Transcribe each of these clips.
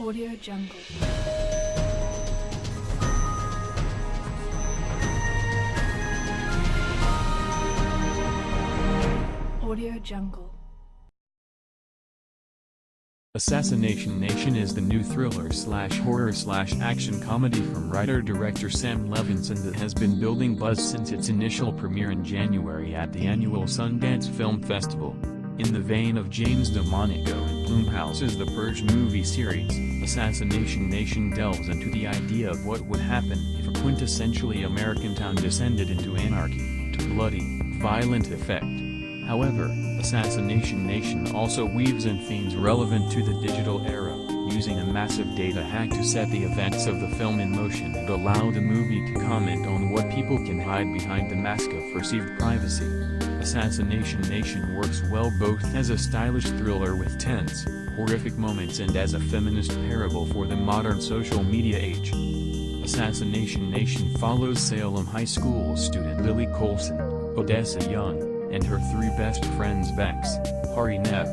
Audio Jungle. Audio Jungle. Assassination Nation is the new thriller/horror/action comedy from writer-director Sam Levinson that has been building buzz since its initial premiere in January at the annual Sundance Film Festival. In the vein of James DeMonico and Blumhouse's The Purge movie series, Assassination Nation delves into the idea of what would happen if a quintessentially American town descended into anarchy, to bloody, violent effect. However, Assassination Nation also weaves in themes relevant to the digital era, using a massive data hack to set the events of the film in motion and allow the movie to comment on what people can hide behind the mask of perceived privacy. Assassination Nation works well both as a stylish thriller with tense, horrific moments and as a feminist parable for the modern social media age. Assassination Nation follows Salem High School student Lily Colson, Odessa Young, and her three best friends Bex, Hari Neff,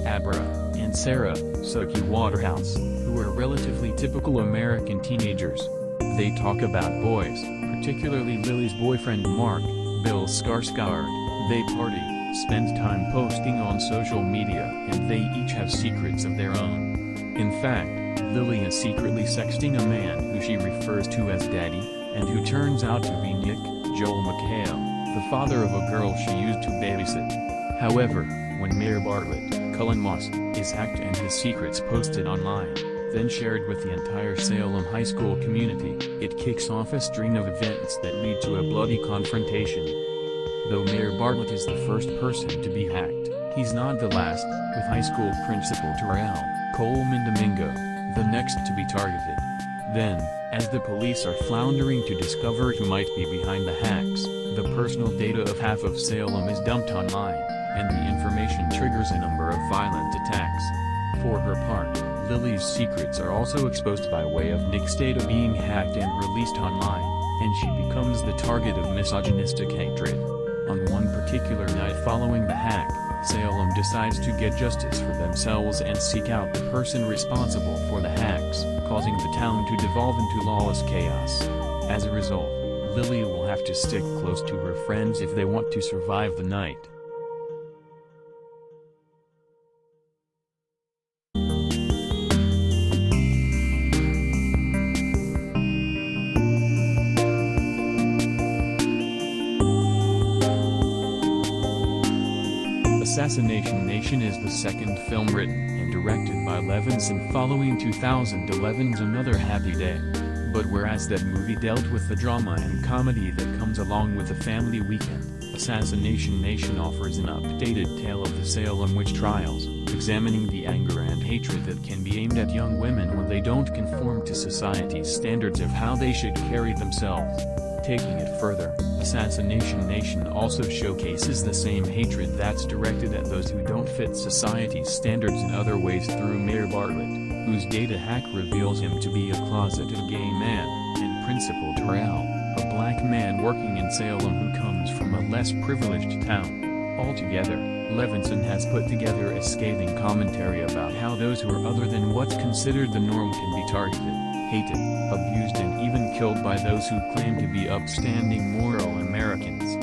Abra, and Sarah, Suki Waterhouse, who are relatively typical American teenagers. They talk about boys, particularly Lily's boyfriend Mark, Bill Skarsgård. They party, spend time posting on social media, and they each have secrets of their own. In fact, Lily is secretly sexting a man who she refers to as Daddy, and who turns out to be Nick Joel McHale, the father of a girl she used to babysit. However, when Mayor Bartlett, Cullen Moss, is hacked and his secrets posted online, then shared with the entire Salem High School community, it kicks off a string of events that lead to a bloody confrontation. Though Mayor Bartlett is the first person to be hacked, he's not the last, with high school principal Terrell Coleman Domingo, the next to be targeted. Then, as the police are floundering to discover who might be behind the hacks, the personal data of half of Salem is dumped online, and the information triggers a number of violent attacks. For her part, Lily's secrets are also exposed by way of Nick's data being hacked and released online, and she becomes the target of misogynistic hatred. On one particular night following the hack, Salem decides to get justice for themselves and seek out the person responsible for the hacks, causing the town to devolve into lawless chaos. As a result, Lily will have to stick close to her friends if they want to survive the night. Assassination Nation is the second film written and directed by Levinson following 2011's Another Happy Day. But whereas that movie dealt with the drama and comedy that comes along with a family weekend, Assassination Nation offers an updated tale of the Salem witch trials, examining the anger and hatred that can be aimed at young women when they don't conform to society's standards of how they should carry themselves. Taking it further, Assassination Nation also showcases the same hatred that's directed at those who don't fit society's standards in other ways through Mayor Bartlett, whose data hack reveals him to be a closeted gay man, and Principal Terrell, a black man working in Salem who comes from a less privileged town. Altogether, Levinson has put together a scathing commentary about how those who are other than what's considered the norm can be targeted, hated, abused and even killed by those who claim to be upstanding moral Americans.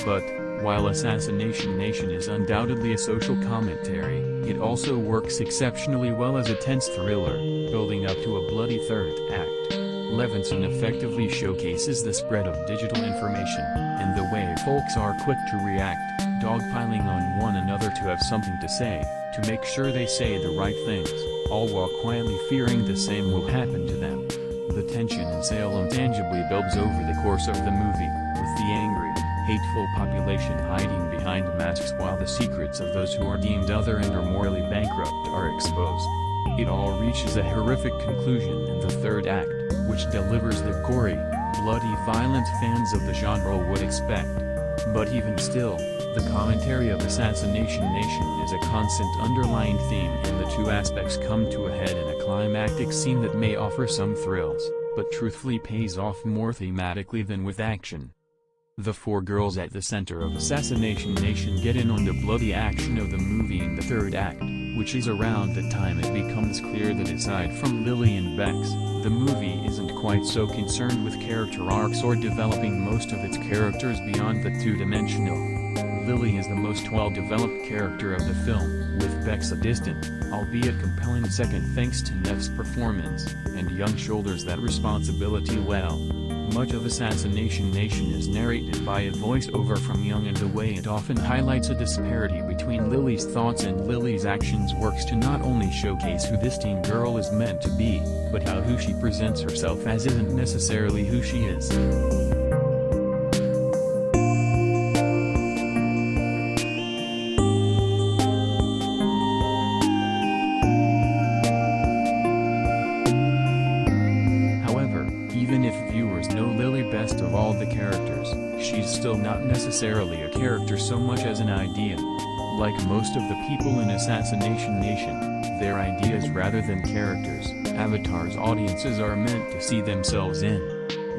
But, while Assassination Nation is undoubtedly a social commentary, it also works exceptionally well as a tense thriller, building up to a bloody third act. Levinson effectively showcases the spread of digital information, and the way folks are quick to react, dogpiling on one another to have something to say, to make sure they say the right things, all while quietly fearing the same will happen to them. The tension in Salem tangibly builds over the course of the movie, with the angry, hateful population hiding behind masks while the secrets of those who are deemed other and are morally bankrupt are exposed. It all reaches a horrific conclusion in the third act, which delivers the gory, bloody violence fans of the genre would expect. But even still, the commentary of Assassination Nation is a constant underlying theme, and the two aspects come to a head in a climactic scene that may offer some thrills, but truthfully pays off more thematically than with action. The four girls at the center of Assassination Nation get in on the bloody action of the movie in the third act, which is around the time it becomes clear that aside from Lily and Bex, the movie isn't quite so concerned with character arcs or developing most of its characters beyond the two-dimensional. Lily is the most well-developed character of the film, with Bex a distant, albeit compelling second thanks to Neff's performance, and Young shoulders that responsibility well. Much of Assassination Nation is narrated by a voice-over from Young, and the way it often highlights a disparity between Lily's thoughts and Lily's actions works to not only showcase who this teen girl is meant to be, but how who she presents herself as isn't necessarily who she is. Even if viewers know Lily best of all the characters, she's still not necessarily a character so much as an idea. Like most of the people in Assassination Nation, they're ideas rather than characters, avatars audiences are meant to see themselves in.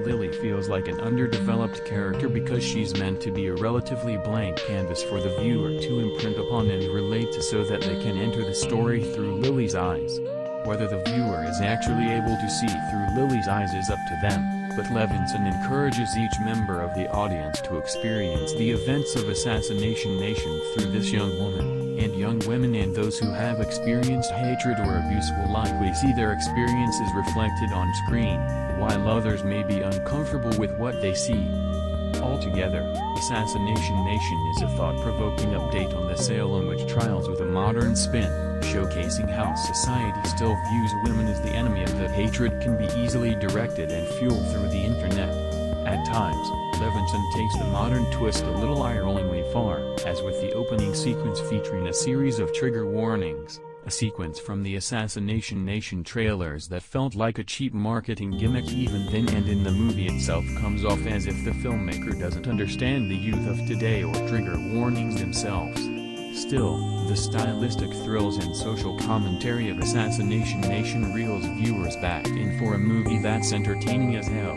Lily feels like an underdeveloped character because she's meant to be a relatively blank canvas for the viewer to imprint upon and relate to so that they can enter the story through Lily's eyes. Whether the viewer is actually able to see through Lily's eyes is up to them, but Levinson encourages each member of the audience to experience the events of Assassination Nation through this young woman, and young women and those who have experienced hatred or abuse will likely see their experiences reflected on screen, while others may be uncomfortable with what they see. Altogether, Assassination Nation is a thought-provoking update on the Salem witch trials with a modern spin, showcasing how society still views women as the enemy and that hatred can be easily directed and fueled through the internet. At times, Levinson takes the modern twist a little eye-rollingly far, as with the opening sequence featuring a series of trigger warnings, a sequence from the Assassination Nation trailers that felt like a cheap marketing gimmick even then, and in the movie itself comes off as if the filmmaker doesn't understand the youth of today or trigger warnings themselves. Still, the stylistic thrills and social commentary of Assassination Nation reels viewers back in for a movie that's entertaining as hell.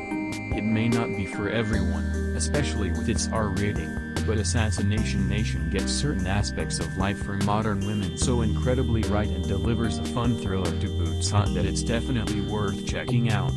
It may not be for everyone, especially with its R rating, but Assassination Nation gets certain aspects of life for modern women so incredibly right and delivers a fun thriller to boot that it's definitely worth checking out.